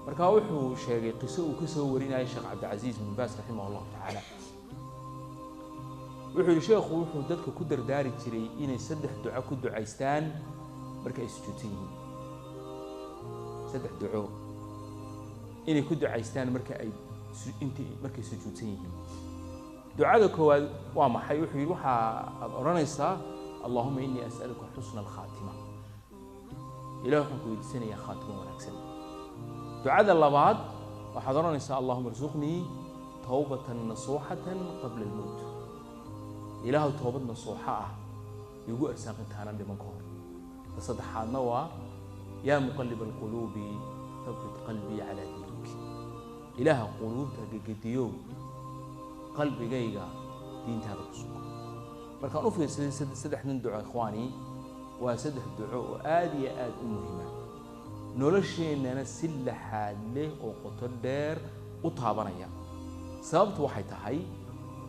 marka wuxuu sheegay qiso uu ka soo warinayay Sheekh Cabdilcaziz bin Baas rahimahullah ta'ala wuxuu sheekhu wuxuu dadka ku dardaari jiray inay saddex duco ku ducaystaan marka ay sujuudsan yihiin saddex duco inay ku ducaystaan marka ay markay sujuudsan yihiin ducada koowaad waa maxay wuxuu yiri waxa aad oranaysaa Allahumma inni as'aluka husna al-khatima ilaahu waxaan ku weydiisanayaa khaatimo wanaagsan ducada labaad waxaad oranaysaa Allahumma irzuqni tawbatan nasuhatan qabla al-maut ilaahu tawbad nasuha ah igu arsaaq intaana dhiman ka hor saddexaadna waa yaa muqallib al-qulubi thabbit qalbi ala dinik ilaaha qulubta gagadiyo qalbigayga diintaada ku sugan markaan u fiirsaday saddexdan duco ikhwaani waa saddex duco oo aad iyo aad u muhiim ah nolosheenana si laxaad leh oo qoto dheer u taabanaya sababtu waxay tahay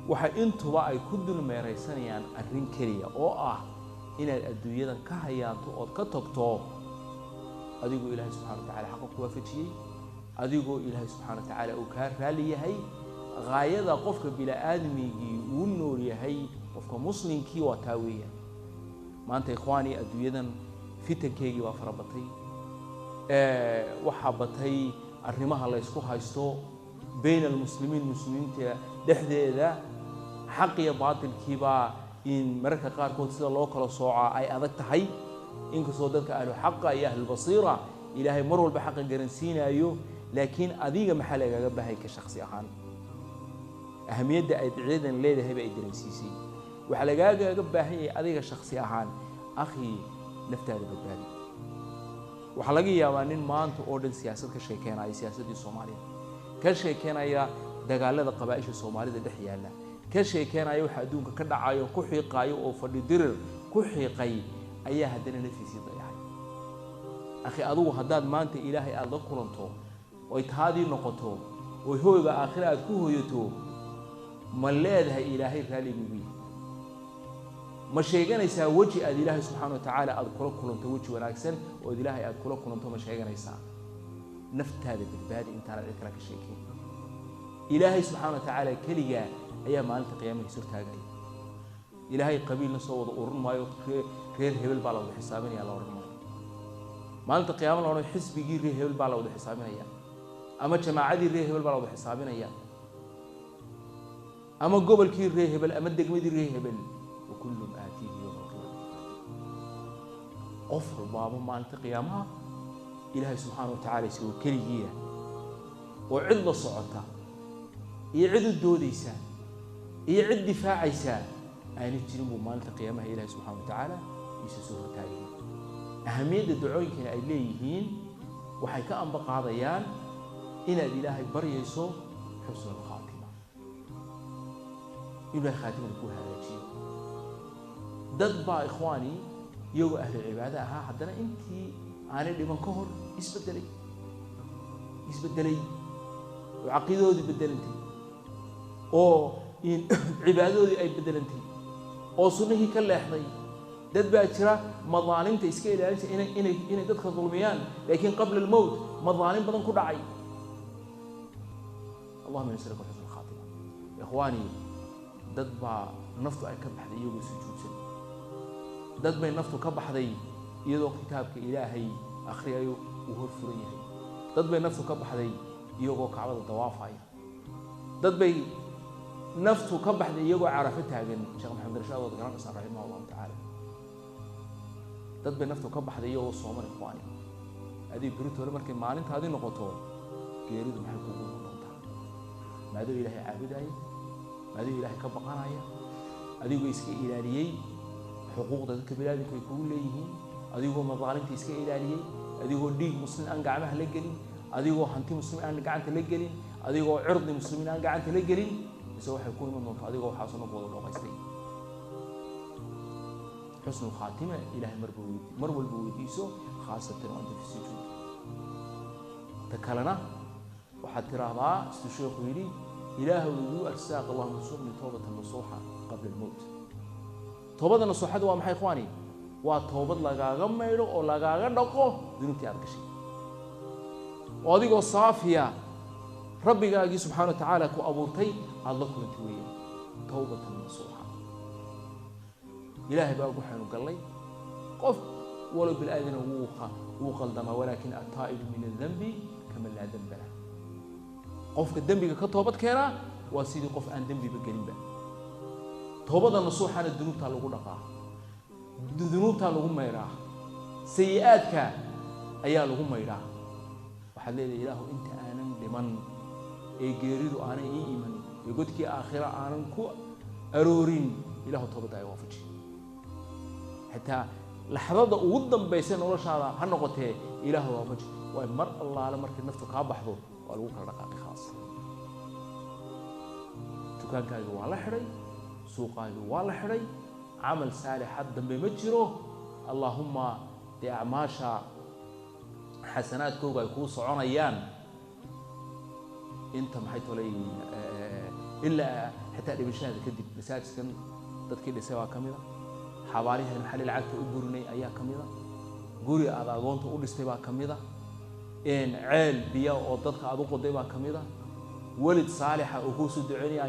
waxa intuba ay ku dulmeeraysanayaan arrin kaliya oo ah inaad adduunyadan ka hayaanto oo ka tagto adigoo Ilaahay subhanahu wa ta'ala xaq ku waafajiyay adigoo Ilaahay subhanahu wa ta'ala uu ka raali yahay gaayada qofka bila aadmigi uu nool yahay qofka muslimkii waa taawiya maanta ikhwaani adduunyadan fitankeegi waa farabatay waxa batay arrimaha la isku haysto بين المسلمين dhexdeeda xaq iyo baatilkiiba in marka qaar kood sida loo kala sooco ay adag tahay in ka soo dadka ahlu xaq iyo ahlu basiira ilaahay mar walba xaq garansiinayo laakiin adiga maxaa lagaga baahay ka shakhsi ahaan ahamiyada ay ciidan leedahay bay dareensisay waxa lagaga baahay adiga shakhsi ahaan akhi naftaada badbaadi waxa laga yaabaa nin maanta oo dhan siyaasad ka sheekeynaya siyaasadii Soomaaliya ka sheekeynaya dagaalada qabaa'isha Soomaalida dhex yaala ka sheekeynaya waxa adduunka ka dhacayo ku xiiqayo oo fadhi dirir ku xiiqay ayaa hadana nafsiisa dayacay akhi adigu hadaad maanta Ilaahay aad la kulanto oo taadii noqoto oo hooyga aakhira aad ku hooyato ma leedahay Ilaahay raaligiisa ma sheeganaysaa waji aad Ilaahay subhanahu wa ta'ala aad kula kulanto waji wanaagsan oo Ilaahay aad kula kulanto ma sheeganaysaa naftaada badbaadi intaana cid kale ka sheekay Ilaahay subhanahu wa ta'ala kaliya ayaa maalinta qiyaamaha soo taagay Ilaahay qabiilna soo wada urun maayo reer hebel baa la wada xisaabinaya la oran maayo maalinta qiyaamaha loo xisbigii reer hebel baa la wada xisaabinaya ama jamaacadii reer hebel baa la wada xisaabinaya ama gobolkii reer hebel ama degmadii reer hebel wa kullu aatihi yawm al-qiyamah qofr baaba maalinta qiyaamaha إلهي سبحانه وتعالى يسوي كلية وعد صعوتها يعد الدوديسان يعد دفاع عيسان أن يجرموا مالت قيامها إلهي سبحانه وتعالى يسوي تاجين أهمية الدعوة كنا إليهين وحكى أن بقى عضيان إن الإلهي بريسو حسن الخاتمة يبقى خاتمة يكون هذا الشيء ضد إخواني يو أهل العبادة ها حدنا أنتي أنا اللي من كهر يسبدلي وعقيدة دي بدلنتي أو إن عبادة دي أي بدلنتي أو سنه كله حضي دد بأشرا مظالم تسكيل إن تدخل ظلميان لكن قبل الموت مظالم بدن كل عي اللهم نسألك حسن الخاتمة يا إخواني دد با نفط أي كب حدي يوم سجود سن دد با نفط كب حدي يدو كتابك إلهي أخريه وهو فريه dad bay naftu ka baxday iyagoo kacbada dawaafaya dad bay naftu ka baxday iyagoo Carafa taagan Sheekh Maxamed Rashaad oo garan san rahimahullah ta'ala dad bay naftu ka baxday iyagoo Soomaali ikhwaani adii biritoole markay maalintaadii noqoto geeridu maxay kugu noqotaa maadoo Ilaahay caabuday maadoo Ilaahay ka baqanaya adigoo iska ilaaliyay xuquuqda dadka bini'aadamku ay kugu leeyihiin adigoo madaalimta iska ilaaliyay adigoo dhiig muslim aan gacmaha la gelin adigoo hanti muslim aan gacanta la gelin adigoo cirdi muslimin aan gacanta la gelin isoo waxay ku iman doontaa adigoo waxa soo noqdo looqaystay xusnul khaatima ilaahay mar walba weydiiso khaasatan anta fi sujud takalana waxa tiraahdaa sidoo sheekhu yiri ilaahu uu arsaaq allahumma subni tawbatan nasuha qabla al-maut tawbada nasuhada waa maxay ikhwaani waa toobad lagaaga meeyro oo lagaaga dhaqo dunubtii aad gashay وأديكو صافية ربي قال سبحانه وتعالى كو أبورتي الله كنتوية توبة نصوحة إلهي بقى وحنا قال لي قف ولو بالآذن وقلدما ولكن التائب من الذنب كما لا ذنب له قف الذنب كتوبة كيرا وسيدي قف أن ذنبي بقريبا توبة النصوحة الذنوب تالغو لقاه الذنوب تالغو ميراه سيئاتك أيا لغو ميراه وحليل إله أنت آنا لمن إيجيريدو آنا إيمان يقولك آخرة آنا كو أرورين إله توبة أي وافجي حتى لحظة وضم بيسين ولا شارع هنقطه إله وافجي ومر الله على مركز نفسه كابحضو والوك الرقاق خاص تكان كاجو ولا حري سوق كاجو ولا حري عمل صالح حد بمجره اللهم دي أعماشا حسنات كوغا يكون صعون أيام أنت محيط ولي إلا حتى اللي بشهادة كدي مساج كان تذكير سوا كاملة حواليها المحل العادة أقولني أيها كاملة قولي هذا قونت أقول استباع كاملة إن عيل بيا أو ضدك أدوق ضيبا كاملة ولد صالحة وهو سدعني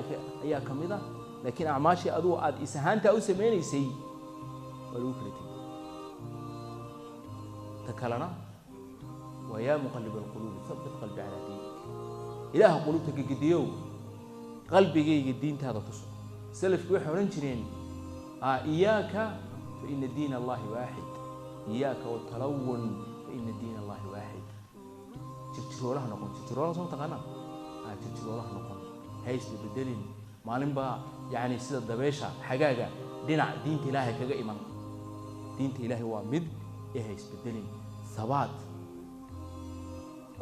أيها كاملة لكن أعماشي أدو أد إسهانت أو سميني سي ولوكرتي تكلنا ويا مقلب القلوب ثبت قلبي على دينك إله قلوبك قديو قلبي الدين هذا تصل سلف كوي حورن جرين إياك فإن دين الله واحد إياك والتلون فإن دين الله واحد تجروا له نقول تجروا له صوت قنا تجروا له نقول هيش بدلين معلم با يعني سيد الدبيشة حقاقة دين إلهي كجا إيمان دين إلهي هو مد هيش بدلين ثبات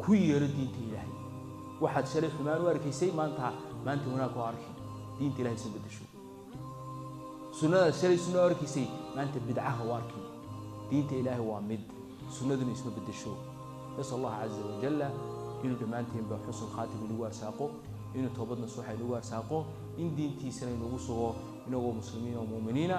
كوي دين إلهي واحد شريف حمان واركيسي ما أنت هناك واركي دين إلهي سبب شو سنة شريف سنة واركيسي ما أنت بدعه واركي دين إلهي وامد سنة دني سبب شو نسأل الله عز وجل إنه دمانتهم بحسن خاتم اللي وارساقه إنه توبتنا صحيح اللي وارساقه إن دين تيسنا إنه وصغه إنه مسلمين ومؤمنين